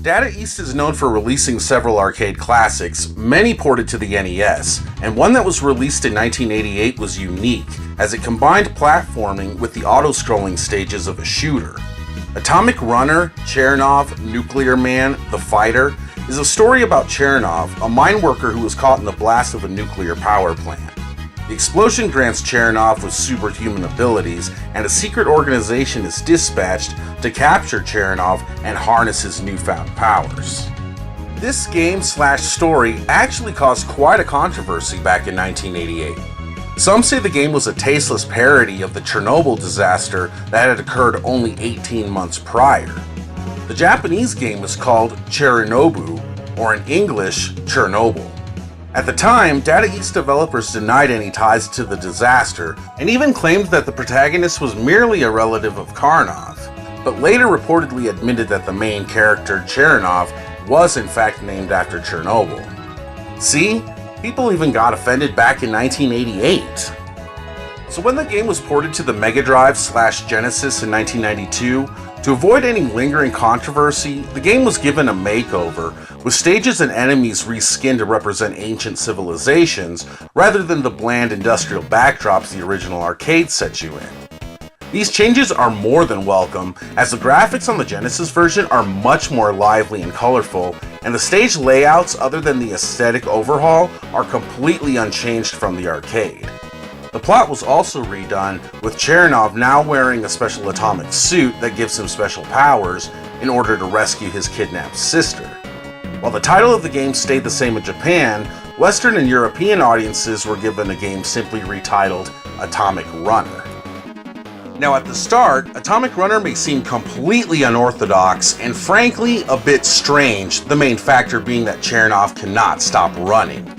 Data East is known for releasing several arcade classics, many ported to the NES, and one that was released in 1988 was unique, as it combined platforming with the auto-scrolling stages of a shooter. Atomic Runner, Chelnov, Nuclear Man, The Fighter is a story about Chelnov, a mine worker who was caught in the blast of a nuclear power plant. The explosion grants Chelnov with superhuman abilities, and a secret organization is dispatched to capture Chelnov and harness his newfound powers. This game/story actually caused quite a controversy back in 1988. Some say the game was a tasteless parody of the Chernobyl disaster that had occurred only 18 months prior. The Japanese game was called Chernobyl, or in English, Chernobyl. At the time, Data East developers denied any ties to the disaster, and even claimed that the protagonist was merely a relative of Karnov, but later reportedly admitted that the main character, Chelnov, was in fact named after Chernobyl. See? People even got offended back in 1988. So when the game was ported to the Mega Drive/Genesis in 1992, to avoid any lingering controversy, the game was given a makeover, with stages and enemies reskinned to represent ancient civilizations, rather than the bland industrial backdrops the original arcade set you in. These changes are more than welcome, as the graphics on the Genesis version are much more lively and colorful, and the stage layouts, other than the aesthetic overhaul, are completely unchanged from the arcade. The plot was also redone, with Chelnov now wearing a special atomic suit that gives him special powers in order to rescue his kidnapped sister. While the title of the game stayed the same in Japan, Western and European audiences were given a game simply retitled Atomic Runner. Now at the start, Atomic Runner may seem completely unorthodox and frankly a bit strange, the main factor being that Chelnov cannot stop running.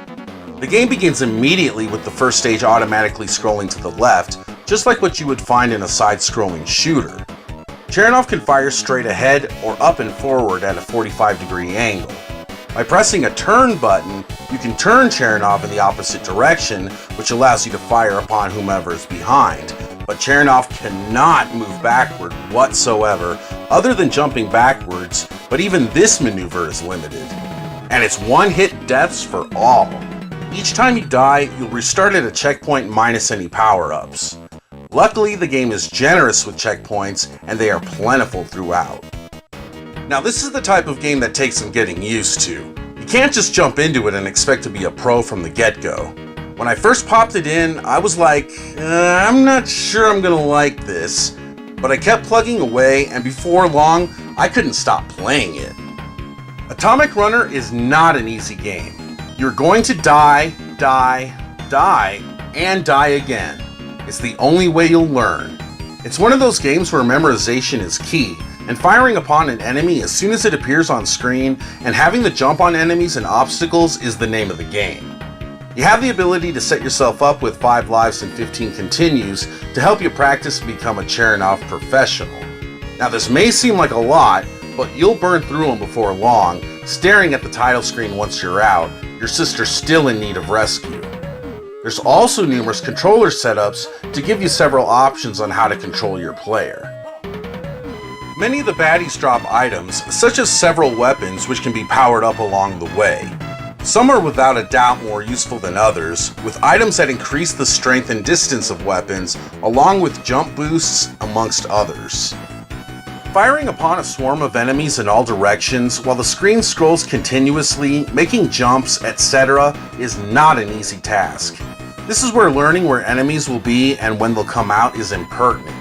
The game begins immediately with the first stage automatically scrolling to the left, just like what you would find in a side-scrolling shooter. Chelnov can fire straight ahead or up and forward at a 45-degree angle. By pressing a turn button, you can turn Chelnov in the opposite direction, which allows you to fire upon whomever is behind, but Chelnov cannot move backward whatsoever, other than jumping backwards, but even this maneuver is limited. And it's one-hit deaths for all. Each time you die, you'll restart at a checkpoint minus any power-ups. Luckily, the game is generous with checkpoints, and they are plentiful throughout. Now, this is the type of game that takes some getting used to. You can't just jump into it and expect to be a pro from the get-go. When I first popped it in, I was like, I'm not sure I'm gonna like this, but I kept plugging away, and before long, I couldn't stop playing it. Atomic Runner is not an easy game. You're going to die, and die again. It's the only way you'll learn. It's one of those games where memorization is key, and firing upon an enemy as soon as it appears on screen and having to jump on enemies and obstacles is the name of the game. You have the ability to set yourself up with 5 lives and 15 continues to help you practice and become a Chelnov professional. Now this may seem like a lot, but you'll burn through them before long, staring at the title screen once you're out, your sister's still in need of rescue. There's also numerous controller setups to give you several options on how to control your player. Many of the baddies drop items, such as several weapons which can be powered up along the way. Some are without a doubt more useful than others, with items that increase the strength and distance of weapons, along with jump boosts, amongst others. Firing upon a swarm of enemies in all directions while the screen scrolls continuously, making jumps, etc. is not an easy task. This is where learning where enemies will be and when they'll come out is impertinent.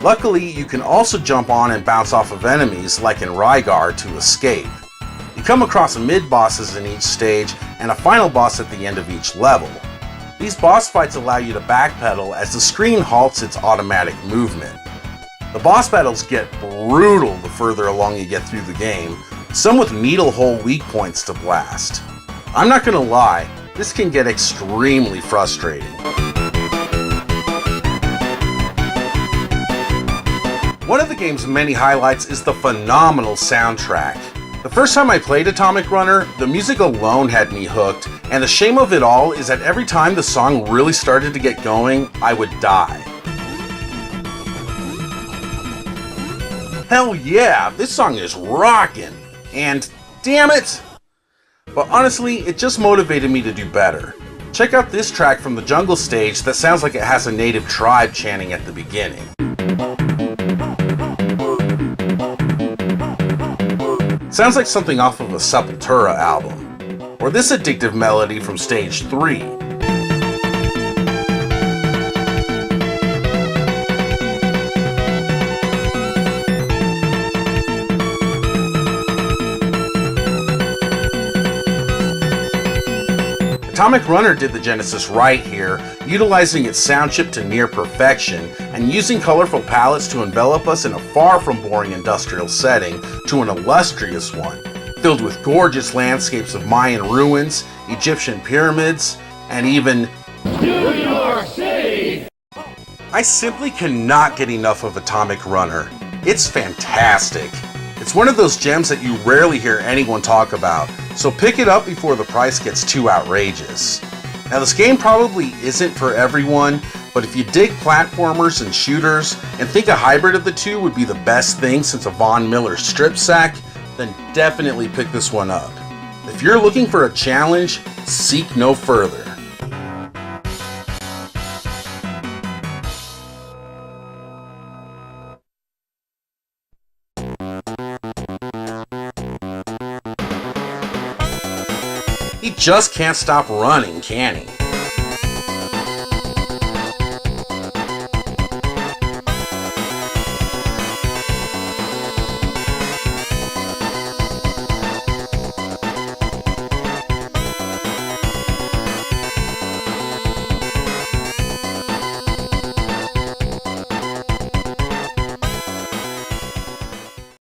Luckily, you can also jump on and bounce off of enemies, like in Rygar, to escape. You come across mid-bosses in each stage and a final boss at the end of each level. These boss fights allow you to backpedal as the screen halts its automatic movement. The boss battles get brutal the further along you get through the game, some with needle hole weak points to blast. I'm not gonna lie, this can get extremely frustrating. One of the game's many highlights is the phenomenal soundtrack. The first time I played Atomic Runner, the music alone had me hooked, and the shame of it all is that every time the song really started to get going, I would die. Hell yeah, this song is rockin', and damn it! But honestly, it just motivated me to do better. Check out this track from the jungle stage that sounds like it has a native tribe chanting at the beginning. Sounds like something off of a Sepultura album. Or this addictive melody from stage 3. Atomic Runner did the Genesis right here, utilizing its sound chip to near perfection, and using colorful palettes to envelop us in a far from boring industrial setting to an illustrious one, filled with gorgeous landscapes of Mayan ruins, Egyptian pyramids, and even New York City! I simply cannot get enough of Atomic Runner. It's fantastic. It's one of those gems that you rarely hear anyone talk about, so pick it up before the price gets too outrageous. Now this game probably isn't for everyone, but if you dig platformers and shooters and think a hybrid of the two would be the best thing since a Von Miller strip sack, then definitely pick this one up. If you're looking for a challenge, seek no further. He just can't stop running, can he?